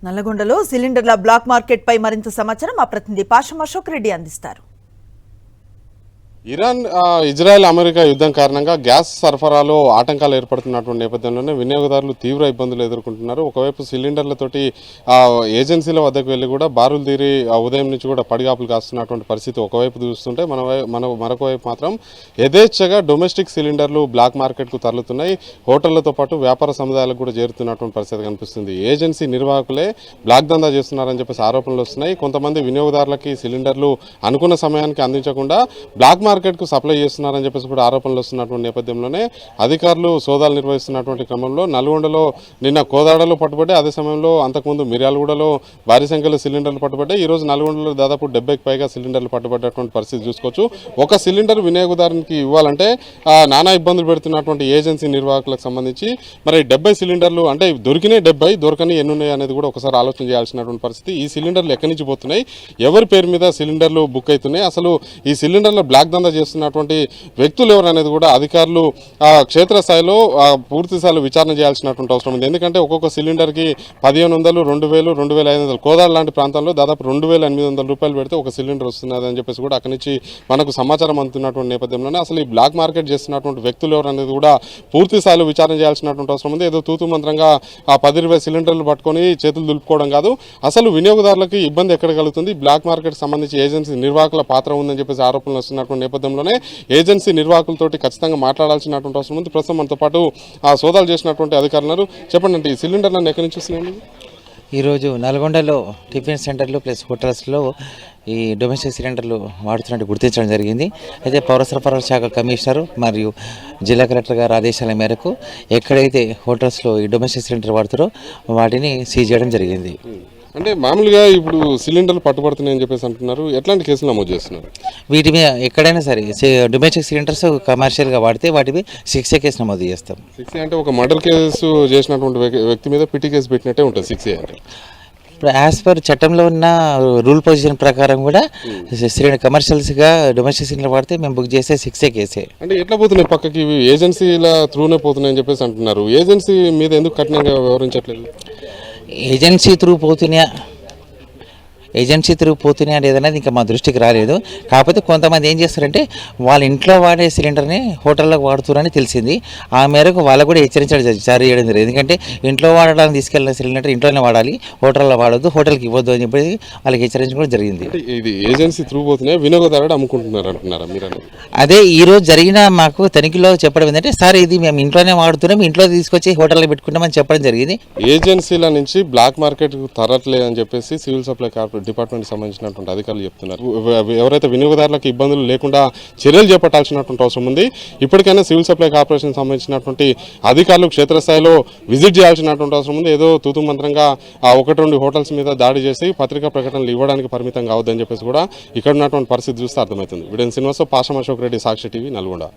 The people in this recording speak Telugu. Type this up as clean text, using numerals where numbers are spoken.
నల్లగొండలో సిలిండర్ల బ్లాక్ మార్కెట్ పై మరింత సమాచారం మా ప్రతినిధి పాషం అశోక్ రెడ్డి అందిస్తారు. ఇరాన్, ఇజ్రాయెల్, అమెరికా యుద్ధం కారణంగా గ్యాస్ సరఫరాలో ఆటంకాలు ఏర్పడుతున్నటువంటి నేపథ్యంలోనే వినియోగదారులు తీవ్ర ఇబ్బందులు ఎదుర్కొంటున్నారు. ఒకవైపు సిలిండర్లతోటి ఏజెన్సీల వద్దకు వెళ్ళి కూడా బారులు తీరి ఉదయం నుంచి కూడా పడిగాపులు కాస్తున్నటువంటి పరిస్థితి ఒకవైపు చూస్తుంటే మరొక వైపు మాత్రం యథేచ్ఛగా డొమెస్టిక్ సిలిండర్లు బ్లాక్ మార్కెట్కు తరలుతున్నాయి. హోటళ్లతో పాటు వ్యాపార సముదాయాలకు కూడా చేరుతున్నటువంటి పరిస్థితి కనిపిస్తుంది. ఏజెన్సీ నిర్వాహకులే బ్లాక్ దందా చేస్తున్నారని చెప్పేసి ఆరోపణలు వస్తున్నాయి. కొంతమంది వినియోగదారులకి సిలిండర్లు అనుకున్న సమయానికి అందించకుండా బ్లాక్ మార్కెట్కు సప్లై చేస్తున్నారని చెప్పేసి కూడా ఆరోపణలు వస్తున్నటువంటి నేపథ్యంలోనే అధికారులు సోదాలు నిర్వహిస్తున్నటువంటి క్రమంలో నల్గొండలో నిన్న కోదాడలో పట్టుబడ్డాయి. అదే సమయంలో అంతకుముందు మిర్యాలగూడలో భారీ సంఖ్యలో సిలిండర్లు పట్టుబడ్డాయి. ఈరోజు నల్గొండలో దాదాపు 70కి పైగా సిలిండర్లు పట్టుబడ్డటువంటి పరిస్థితి చూసుకోవచ్చు. ఒక సిలిండర్ వినియోగదారునికి ఇవ్వాలంటే నానా ఇబ్బందులు పెడుతున్నటువంటి ఏజెన్సీ నిర్వాహకులకు సంబంధించి మరి 70 సిలిండర్లు అంటే దొరికినాయి 70, దొరకని ఎన్ని ఉన్నాయి అనేది కూడా ఒకసారి ఆలోచన చేయాల్సినటువంటి పరిస్థితి. ఈ సిలిండర్లు ఎక్కడి నుంచి పోతున్నాయి, ఎవరి పేరు మీద సిలిండర్లు బుక్ అవుతున్నాయి, అసలు ఈ సిలిండర్ల బ్లాక్ దందా చేస్తున్నటువంటి వ్యక్తులు ఎవరు అనేది కూడా అధికారులు క్షేత్రస్థాయిలో పూర్తిస్థాయిలో విచారణ చేయాల్సినటువంటి అవసరం ఉంది. ఎందుకంటే ఒక్కొక్క సిలిండర్కి 1500, 2000, 2500 కోదాడ లాంటి ప్రాంతాల్లో దాదాపు 2800 రూపాయలు పెడితే ఒక సిలిండర్ వస్తున్నది అని చెప్పేసి కూడా అక్కడి నుంచి మనకు సమాచారం అందుతున్నటువంటి నేపథ్యంలోనే అసలు ఈ బ్లాక్ మార్కెట్ చేస్తున్నటువంటి వ్యక్తులు ఎవరు అనేది కూడా పూర్తి స్థాయిలో విచారణ చేయాల్సినటువంటి అవసరం ఉంది. ఏదో తూతు మంత్రంగా 10-20 సిలిండర్లు పట్టుకొని చేతులు దులుపుకోవడం కాదు. అసలు వినియోగదారులకు ఇబ్బంది ఎక్కడ కలుగుతుంది, బ్లాక్ మార్కెట్ సంబంధించి ఏజెన్సీ నిర్వాహకుల పాత్ర ఉందని చెప్పేసి ఆరోపణలు వస్తున్నటువంటి నేపథ్యంలోనే ఏజెన్సీ నిర్వాహకులతోటి ఖచ్చితంగా మాట్లాడాల్సినటువంటి అవసరం ఉంది. ప్రస్తుతం మనతో పాటు సోదాలు చేసినటువంటి అధికారులు చెప్పండి, ఈ సిలిండర్లను ఎక్కడి నుంచి వస్తున్నాయండి? ఈరోజు నల్గొండలో టిఫిన్ సెంటర్లు ప్లస్ హోటల్స్లో ఈ డొమెస్టిక్ సిలిండర్లు వాడుతున్నట్టు గుర్తించడం జరిగింది. అయితే పౌర సరఫరాల శాఖ కమిషనరు మరియు జిల్లా కలెక్టర్ గారి ఆదేశాల మేరకు ఎక్కడైతే హోటల్స్లో ఈ డొమెస్టిక్ సిలిండర్ వాడుతారో వాటిని సీజ్ చేయడం జరిగింది. అంటే మామూలుగా ఇప్పుడు సిలిండర్లు పట్టుబడుతున్నాయని చెప్పేసి అంటున్నారు, ఎట్లాంటి కేసులు నమోదు చేస్తున్నారు? వీటి మీద ఎక్కడైనా సరే డొమెస్టిక్ సిలిండర్స్ కమర్షియల్గా వాడితే వాటిపై 6A కేసు నమోదు చేస్తాం. 6A అంటే ఒక మర్డర్ కేసు చేసినటువంటి వ్యక్తి మీద పిటి కేసు పెట్టినట్టే ఉంటుంది 6A అంటే. ఇప్పుడు యాజ్ పర్ చట్టంలో ఉన్న రూల్ పొజిషన్ ప్రకారం కూడా సిలిండర్ కమర్షియల్స్గా డొమెస్టిక్ సిలిండర్ వాడితే మేము బుక్ చేసే 6A కేసే. అంటే ఎట్లా పోతున్నాయి పక్కకి, ఏజెన్సీల త్రూనే పోతున్నాయని చెప్పేసి అంటున్నారు. ఏజెన్సీ మీద ఎందుకు కఠినంగా వ్యవహరించట్లేదు? ఏజెన్సీ త్రూ పోతున్నాయి అనేది ఇంకా మా దృష్టికి రాలేదు. కాకపోతే కొంతమంది ఏం చేస్తారంటే వాళ్ళ ఇంట్లో వాడే సిలిండర్ని హోటల్లో వాడుతున్నారని తెలిసింది. ఆ మేరకు వాళ్ళకు కూడా హెచ్చరించడం జారీ చేయడం జరిగింది. ఎందుకంటే ఇంట్లో వాడడానికి తీసుకెళ్ళిన సిలిండర్ ఇంట్లోనే వాడాలి, హోటల్లో వాడొద్దు, హోటల్కి ఇవ్వద్దు అని చెప్పి వాళ్ళకి హెచ్చరించడం కూడా జరిగింది. ఇది ఏజెన్సీ త్రూ పోతున్నాయి, వినియోగదారుడు అమ్ముకుంటున్నారు అంటున్నారా మీరు? అదే ఈరోజు జరిగిన మాకు తనిఖీలో చెప్పడం ఏంటంటే సార్ ఇది మేము ఇంట్లోనే వాడుతున్నాం, ఇంట్లో తీసుకొచ్చి హోటల్లో పెట్టుకుంటామని చెప్పడం జరిగింది. ఏజెన్సీల నుంచి బ్లాక్ మార్కెట్ తరట్లేదని చెప్పేసి సివిల్ సప్లై డిపార్ట్మెంట్ సంబంధించినటువంటి అధికారులు చెప్తున్నారు. ఎవరైతే వినియోగదారులకు ఇబ్బందులు లేకుండా చర్యలు చేపట్టాల్సినటువంటి అవసరం ఉంది. ఇప్పటికైనా సివిల్ సప్లై కార్పొరేషన్ సంబంధించినటువంటి అధికారులు క్షేత్రస్థాయిలో విజిట్ చేయాల్సినటువంటి అవసరం ఉంది. ఏదో తూతు మంత్రంగా 1-2 హోటల్స్ మీద దాడి చేసి పత్రికా ప్రకటనలు ఇవ్వడానికి పరిమితం కావద్దని చెప్పేసి కూడా ఇక్కడ ఉన్నటువంటి పరిస్థితి చూస్తే అర్థమవుతుంది. వీడియో శ్రీనివాస, పాషం అశోక్ రెడ్డి, సాక్షి టీవీ, నల్గొండ.